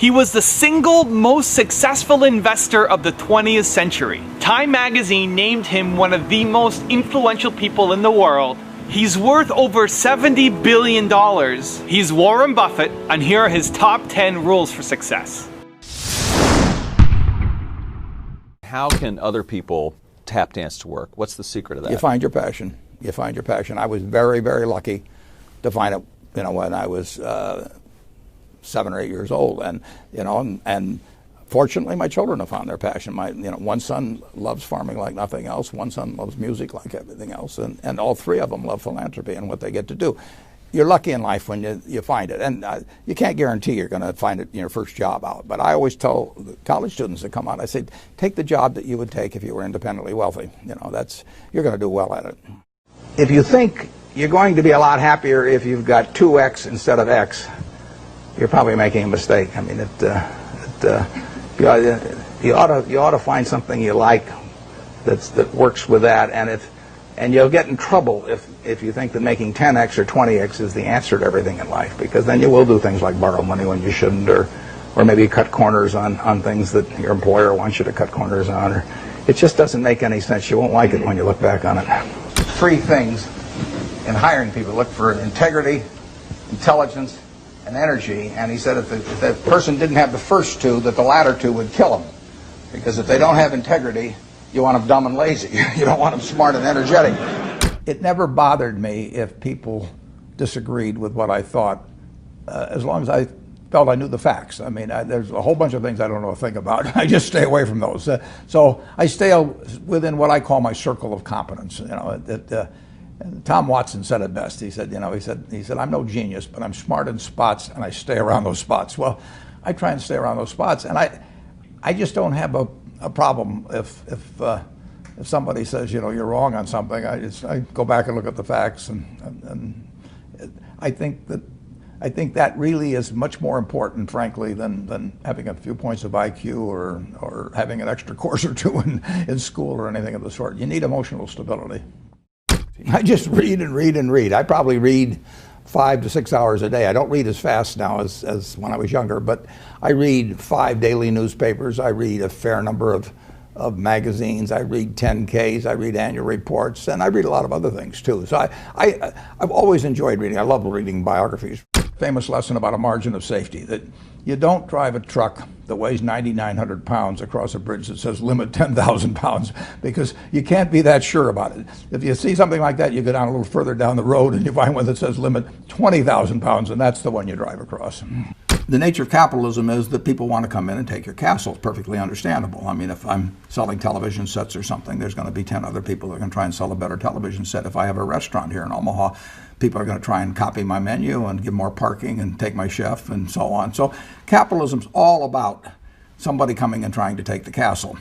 He was the single most successful investor of the 20th century. Time magazine named him one of the most influential people in the world. He's worth over $70 billion. He's Warren Buffett, and here are his top 10 rules for success. How can other people tap dance to work? What's the secret of that? You find your passion. You find your passion. I was very, very lucky to find it, when I was 7 or 8 years old, and fortunately, my children have found their passion. One son loves farming like nothing else. One son loves music like everything else, and all three of them love philanthropy and what they get to do. You're lucky in life when you find it, and you can't guarantee you're going to find it in your first job out. But I always tell the college students that come out, I say, take the job that you would take if you were independently wealthy. You're going to do well at it. If you think you're going to be a lot happier if you've got 2X instead of X, you're probably making a mistake. I mean, you ought to find something you like that works with that, and you'll get in trouble if you think that making 10X or 20X is the answer to everything in life, because then you will do things like borrow money when you shouldn't, or maybe cut corners on things that your employer wants you to cut corners on. Or it just doesn't make any sense. You won't like it when you look back on it. 3 things in hiring people: look for integrity, intelligence, and energy. And he said if the person didn't have the first 2, that the latter 2 would kill them, because if they don't have integrity, you want them dumb and lazy. You don't want them smart and energetic. It never bothered me if people disagreed with what I thought, as long as I felt I knew the facts. I mean, there's a whole bunch of things I don't know a thing about. I just stay away from those. So I stay within what I call my circle of competence. Tom Watson said it best. He said, I'm no genius, but I'm smart in spots, and I stay around those spots. Well, I try and stay around those spots, and I just don't have a problem if somebody says, you're wrong on something. I go back and look at the facts, and I think that really is much more important, frankly, than having a few points of IQ or having an extra course or 2 in school or anything of the sort. You need emotional stability. I just read and read and read. I probably read 5 to 6 hours a day. I don't read as fast now as when I was younger, but I read 5 daily newspapers. I read a fair number of magazines. I read 10Ks. I read annual reports, and I read a lot of other things too. So I've always enjoyed reading. I love reading biographies. Famous lesson about a margin of safety, that you don't drive a truck that weighs 9,900 pounds across a bridge that says limit 10,000 pounds, because you can't be that sure about it. If you see something like that, you go down a little further down the road and you find one that says limit 20,000 pounds, and that's the one you drive across. The nature of capitalism is that people want to come in and take your castle. It's perfectly understandable. I mean, if I'm selling television sets or something, there's going to be 10 other people that are going to try and sell a better television set. If I have a restaurant here in Omaha, people are going to try and copy my menu and give more parking and take my chef and so on. So capitalism's all about somebody coming and trying to take the castle.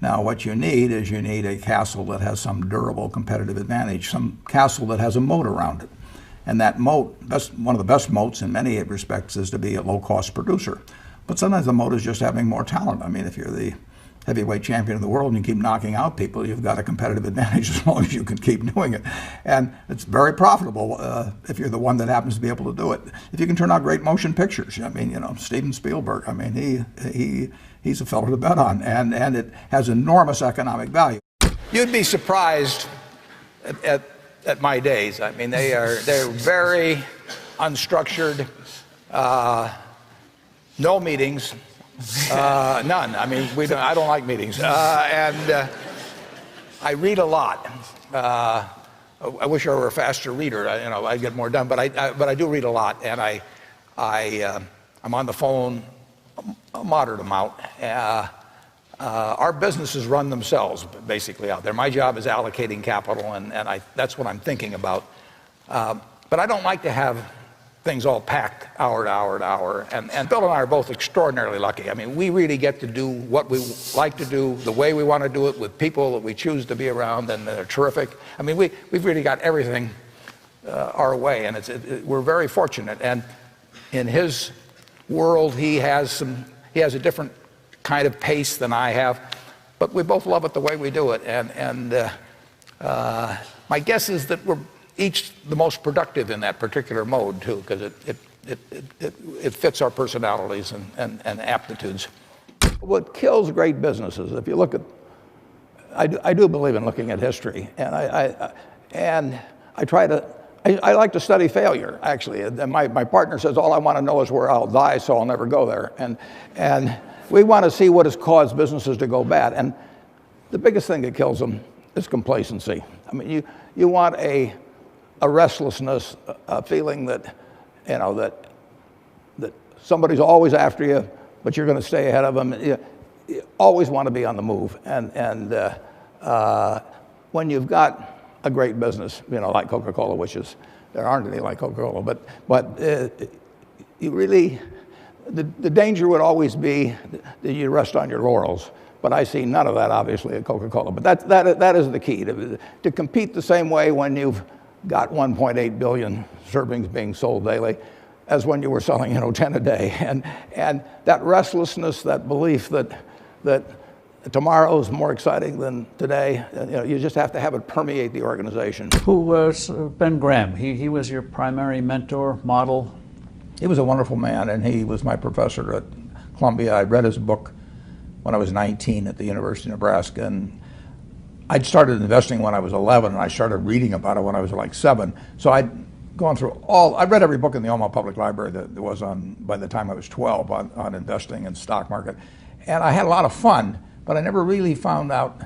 Now, what you need is a castle that has some durable competitive advantage, some castle that has a moat around it. And that moat, one of the best moats in many respects, is to be a low-cost producer. But sometimes the moat is just having more talent. I mean, if you're the heavyweight champion of the world and you keep knocking out people, you've got a competitive advantage as long as you can keep doing it. And it's very profitable if you're the one that happens to be able to do it. If you can turn out great motion pictures, I mean, Steven Spielberg, I mean, he's a fellow to bet on, and it has enormous economic value. You'd be surprised at my days. I mean, they're very unstructured, no meetings. None. I mean, I don't like meetings, and I read a lot. I wish I were a faster reader. I'd get more done. But I do read a lot, and I'm on the phone a moderate amount. Our businesses run themselves basically out there. My job is allocating capital, and that's what I'm thinking about. But I don't like to have things all packed hour to hour to hour. And Bill and I are both extraordinarily lucky. I mean, we really get to do what we like to do, the way we want to do it, with people that we choose to be around, and they're terrific. I mean, we've really got everything our way, and we're very fortunate. And in his world, he has a different kind of pace than I have, but we both love it the way we do it. And my guess is that we're each the most productive in that particular mode too, because it fits our personalities and aptitudes. What kills great businesses, if you look at, I do believe in looking at history, and I like to study failure, actually. And my partner says, all I want to know is where I'll die, so I'll never go there. And we want to see what has caused businesses to go bad. And the biggest thing that kills them is complacency. I mean, you want a restlessness, a feeling that, you know, that somebody's always after you, but you're going to stay ahead of them. You always want to be on the move. And when you've got a great business, you know, like Coca-Cola, which is, there aren't any like Coca-Cola, but you really, the danger would always be that you rest on your laurels. But I see none of that, obviously, at Coca-Cola. But that is the key, to compete the same way when you've got 1.8 billion servings being sold daily as when you were selling, 10 a day. And that restlessness, that belief that tomorrow is more exciting than today, you just have to have it permeate the organization. Who was Ben Graham? He was your primary mentor, model? He was a wonderful man, and he was my professor at Columbia. I read his book when I was 19 at the University of Nebraska, and I'd started investing when I was 11, and I started reading about it when I was like 7. So I'd gone through I read every book in the Omaha Public Library that there was on, by the time I was 12, on investing and stock market. And I had a lot of fun, but I never really found out,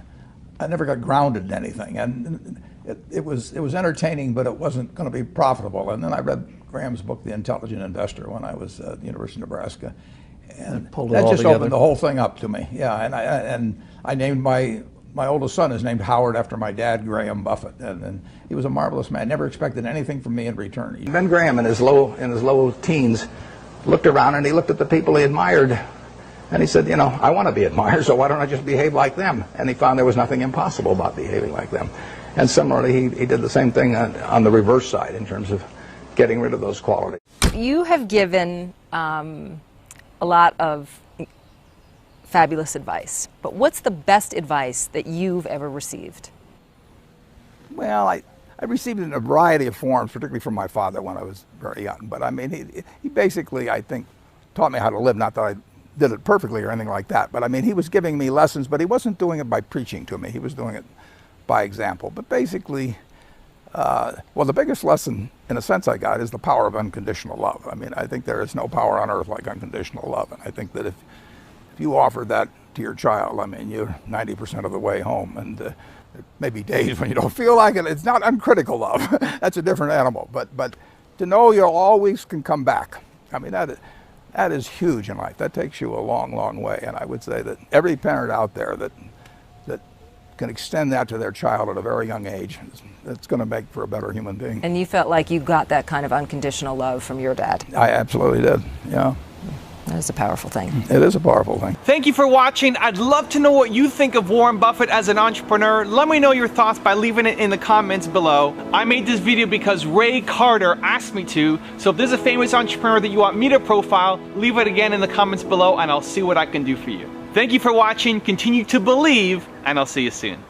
I never got grounded in anything. And it was entertaining, but it wasn't going to be profitable. And then I read Graham's book, The Intelligent Investor, when I was at the University of Nebraska. And that just opened the whole thing up to me. Yeah, and I named my oldest son is named Howard after my dad, Graham Buffett, and he was a marvelous man. Never expected anything from me in return. Ben Graham, in his low teens, looked around and he looked at the people he admired, and he said, I want to be admired, so why don't I just behave like them? And he found there was nothing impossible about behaving like them. And similarly, he did the same thing on the reverse side in terms of getting rid of those qualities. You have given a lot of fabulous advice, but what's the best advice that you've ever received? Well, I received it in a variety of forms, particularly from my father when I was very young. But I mean, he basically, I think, taught me how to live. Not that I did it perfectly or anything like that, but I mean, he was giving me lessons, but he wasn't doing it by preaching to me. He was doing it by example. But basically, well, the biggest lesson, in a sense, I got is the power of unconditional love. I mean, I think there is no power on earth like unconditional love. And I think that if you offer that to your child, I mean, you're 90% of the way home. And there may be days when you don't feel like it. It's not uncritical love. That's a different animal. But to know you always can come back, I mean, that is huge in life. That takes you a long, long way. And I would say that every parent out there that can extend that to their child at a very young age, it's going to make for a better human being. And you felt like you got that kind of unconditional love from your dad? I absolutely did, yeah. That is a powerful thing. It is a powerful thing. Thank you for watching. I'd love to know what you think of Warren Buffett as an entrepreneur. Let me know your thoughts by leaving it in the comments below. I made this video because Ray Carter asked me to, so if there's a famous entrepreneur that you want me to profile, leave it again in the comments below and I'll see what I can do for you. Thank you for watching, continue to believe, and I'll see you soon.